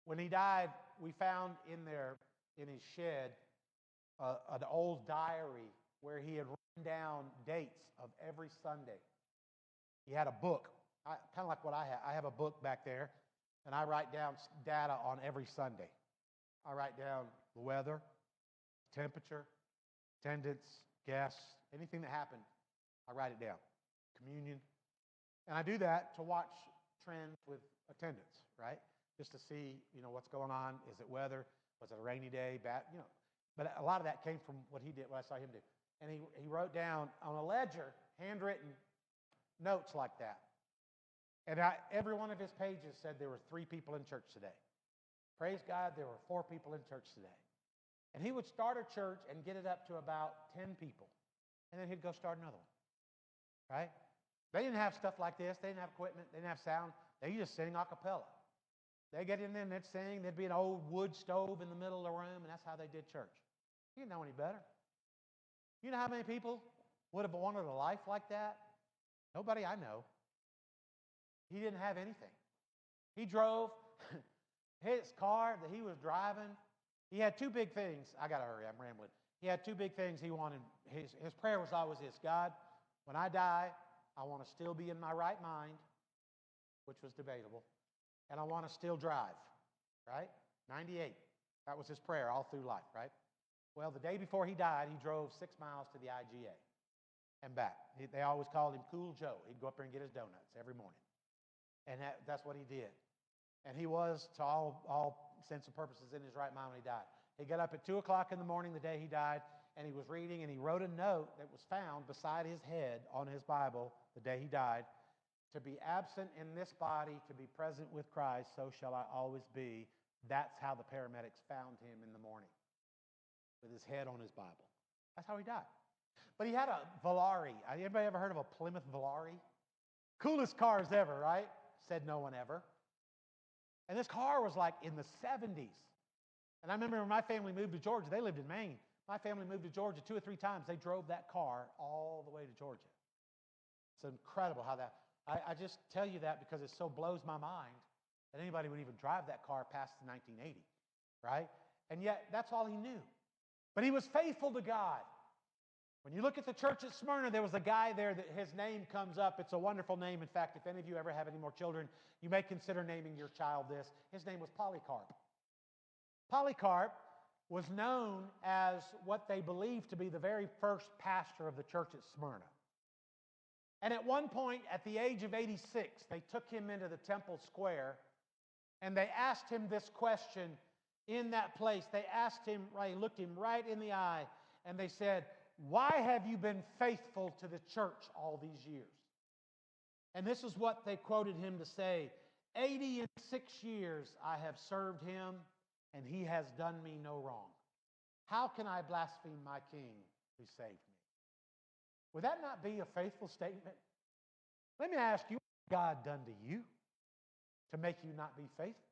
S1: When he died, we found in his shed an old diary where he had written down dates of every Sunday. He had a book, kind of like what I have. I have a book back there, and I write down data on every Sunday. I write down the weather, temperature, attendance, guests, anything that happened, I write it down. Communion. And I do that to watch trends with attendance, right? Just to see, what's going on. Is it weather? Was it a rainy day? Bad, But a lot of that came from what he did, what I saw him do. And he wrote down on a ledger, handwritten notes like that. And every one of his pages said there were 3 people in church today. Praise God, there were 4 people in church today. And he would start a church and get it up to about 10 people. And then he'd go start another one, right? They didn't have stuff like this. They didn't have equipment. They didn't have sound. They just sang a cappella. They get in there and they'd sing. There'd be an old wood stove in the middle of the room, and that's how they did church. He didn't know any better. You know how many people would have wanted a life like that? Nobody I know. He didn't have anything. He drove his car that he was driving He had two big things. I got to hurry. I'm rambling. He had two big things he wanted. His prayer was always this: God, when I die, I want to still be in my right mind, which was debatable, and I want to still drive, right? 98. That was his prayer all through life, right? Well, the day before he died, he drove 6 miles to the IGA and back. They always called him Cool Joe. He'd go up there and get his donuts every morning. And that's what he did. And he was, to all sense and purposes, in his right mind when he died. He got up at 2 o'clock in the morning the day he died, and he was reading, and he wrote a note that was found beside his head on his Bible the day he died: to be absent in this body, to be present with Christ, so shall I always be. That's how the paramedics found him in the morning, with his head on his Bible. That's how he died. But he had a Volare. Anybody ever heard of a Plymouth Volare? Coolest cars ever, right? Said no one ever. And this car was like in the 70s. And I remember when my family moved to Georgia, they lived in Maine. My family moved to Georgia 2 or 3 times. They drove that car all the way to Georgia. It's incredible how that, I just tell you that because it so blows my mind that anybody would even drive that car past the 1980, right? And yet, that's all he knew. But he was faithful to God. When you look at the church at Smyrna, there was a guy there that his name comes up. It's a wonderful name. In fact, if any of you ever have any more children, you may consider naming your child this. His name was Polycarp. Polycarp was known as what they believed to be the very first pastor of the church at Smyrna. And at one point, at the age of 86, they took him into the temple square, and they asked him this question in that place. They asked him, right, looked him right in the eye, and they said, "Why have you been faithful to the church all these years?" And this is what they quoted him to say: 86 years I have served him, and he has done me no wrong. How can I blaspheme my king who saved me? Would that not be a faithful statement? Let me ask you, what has God done to you to make you not be faithful?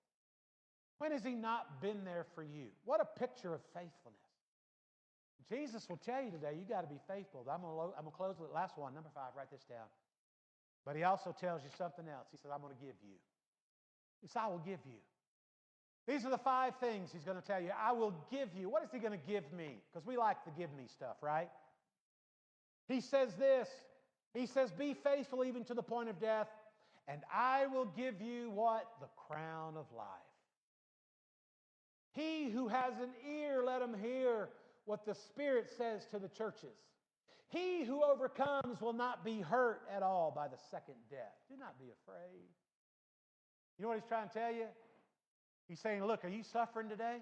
S1: When has he not been there for you? What a picture of faithfulness. Jesus will tell you today, you got to be faithful. I'm going to close with the last one, number 5. Write this down. But he also tells you something else. He says, I'm going to give you. He says, I will give you. These are the 5 things he's going to tell you. I will give you. What is he going to give me? Because we like the give me stuff, right? He says this. He says, be faithful even to the point of death, and I will give you what? The crown of life. He who has an ear, let him hear what the Spirit says to the churches. He who overcomes will not be hurt at all by the second death. Do not be afraid. You know what he's trying to tell you? He's saying, look, are you suffering today?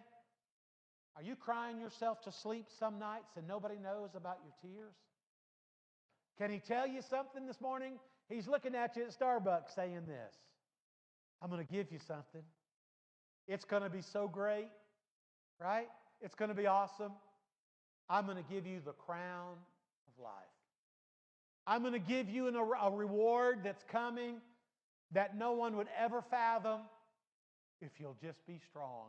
S1: Are you crying yourself to sleep some nights and nobody knows about your tears? Can he tell you something this morning? He's looking at you at Starbucks saying this: I'm going to give you something. It's going to be so great, right? It's going to be awesome. I'm going to give you the crown of life. I'm going to give you a reward that's coming that no one would ever fathom if you'll just be strong.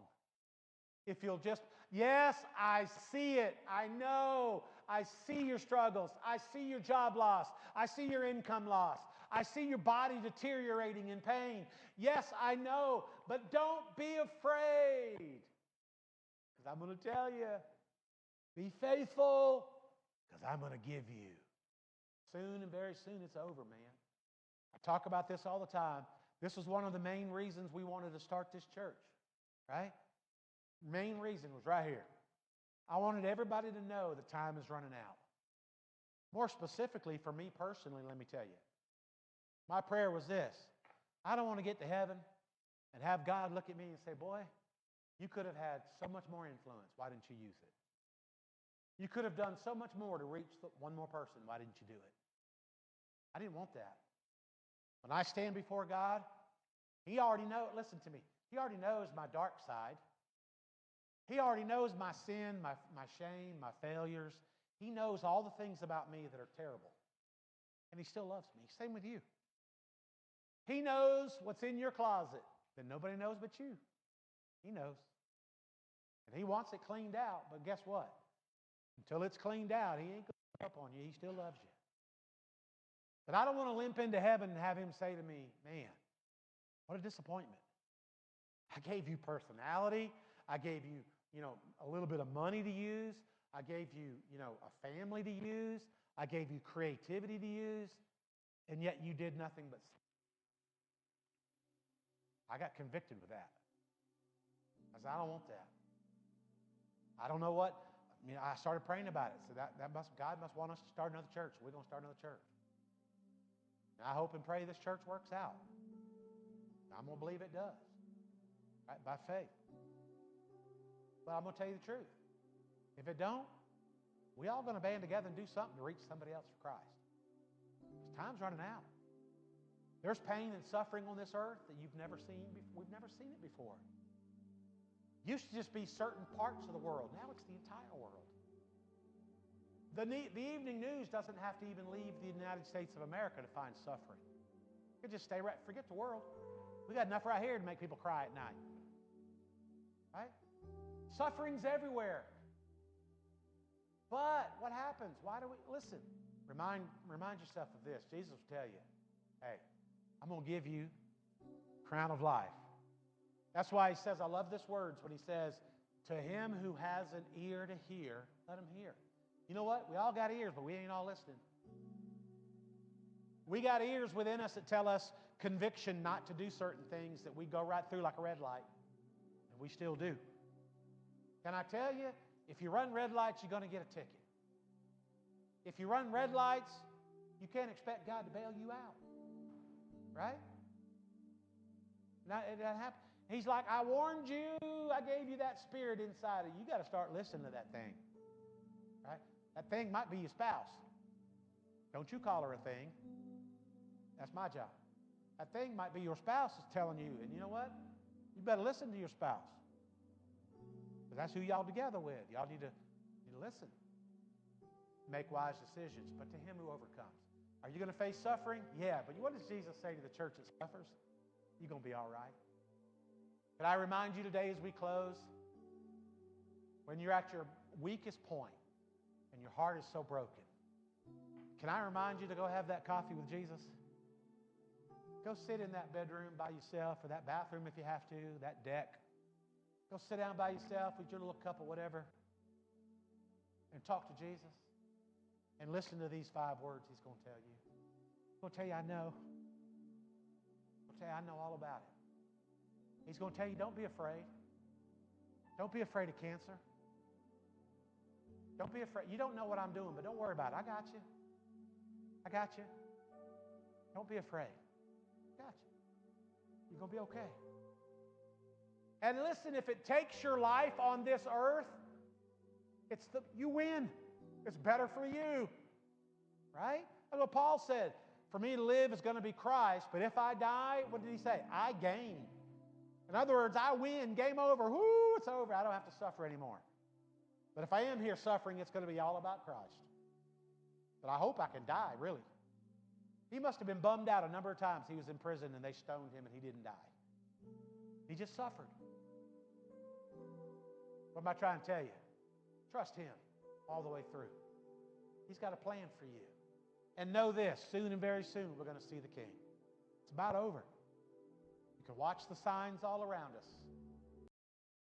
S1: If you'll just, yes, I see it. I know. I see your struggles. I see your job loss. I see your income loss. I see your body deteriorating in pain. Yes, I know. But don't be afraid. Because I'm going to tell you, be faithful, because I'm going to give you. Soon and very soon it's over, man. I talk about this all the time. This was one of the main reasons we wanted to start this church, right? Main reason was right here. I wanted everybody to know the time is running out. More specifically, for me personally, let me tell you. My prayer was this: I don't want to get to heaven and have God look at me and say, boy, you could have had so much more influence. Why didn't you use it? You could have done so much more to reach one more person. Why didn't you do it? I didn't want that. When I stand before God, he already knows, listen to me, he already knows my dark side. He already knows my sin, my shame, my failures. He knows all the things about me that are terrible. And he still loves me. Same with you. He knows what's in your closet that nobody knows but you. He knows. And he wants it cleaned out. But guess what? Until it's cleaned out, he ain't going to give up on you. He still loves you. But I don't want to limp into heaven and have him say to me, man, what a disappointment. I gave you personality. I gave you a little bit of money to use. I gave you, a family to use. I gave you creativity to use. And yet you did nothing but sin. I got convicted with that. I said, I don't want that. I don't know what. I started praying about it. So God must want us to start another church. We're going to start another church. And I hope and pray this church works out. I'm going to believe it does. Right, by faith. But I'm going to tell you the truth. If it don't, we all going to band together and do something to reach somebody else for Christ. Because time's running out. There's pain and suffering on this earth that you've never seen before. We've never seen it before. Used to just be certain parts of the world. Now it's the entire world. The evening news doesn't have to even leave the United States of America to find suffering. You can just stay right, forget the world. We got enough right here to make people cry at night. Right? Suffering's everywhere. But what happens? Why do we listen? Remind yourself of this. Jesus will tell you, hey, I'm going to give you crown of life. That's why he says, I love this words when he says, to him who has an ear to hear, let him hear. You know what? We all got ears, but we ain't all listening. We got ears within us that tell us conviction not to do certain things that we go right through like a red light. And we still do. Can I tell you, if you run red lights, you're going to get a ticket. If you run red lights, you can't expect God to bail you out. Right? Now, that happens. He's like, I warned you. I gave you that spirit inside of you. You got to start listening to that thing. Right? That thing might be your spouse. Don't you call her a thing. That's my job. That thing might be your spouse is telling you. And you know what? You better listen to your spouse. Because that's who y'all together with. Y'all need to listen. Make wise decisions. But to him who overcomes. Are you going to face suffering? Yeah. But what does Jesus say to the church that suffers? You're going to be all right. Can I remind you today as we close, when you're at your weakest point and your heart is so broken, can I remind you to go have that coffee with Jesus? Go sit in that bedroom by yourself, or that bathroom if you have to, that deck. Go sit down by yourself with your little cup of whatever and talk to Jesus and listen to these 5 words he's going to tell you. He's going to tell you, I know. He's going to tell you, I know all about it. He's going to tell you, don't be afraid. Don't be afraid of cancer. Don't be afraid. You don't know what I'm doing, but don't worry about it. I got you. I got you. Don't be afraid. I got you. You're going to be okay. And listen, if it takes your life on this earth, you win. It's better for you. Right? That's what Paul said. For me to live is going to be Christ, but if I die, what did he say? I gain. In other words, I win. Game over. Whoo, it's over. I don't have to suffer anymore. But if I am here suffering, it's going to be all about Christ. But I hope I can die, really. He must have been bummed out a number of times. He was in prison and they stoned him and he didn't die. He just suffered. What am I trying to tell you? Trust him all the way through. He's got a plan for you. And know this, soon and very soon, we're going to see the King. It's about over. You can watch the signs all around us.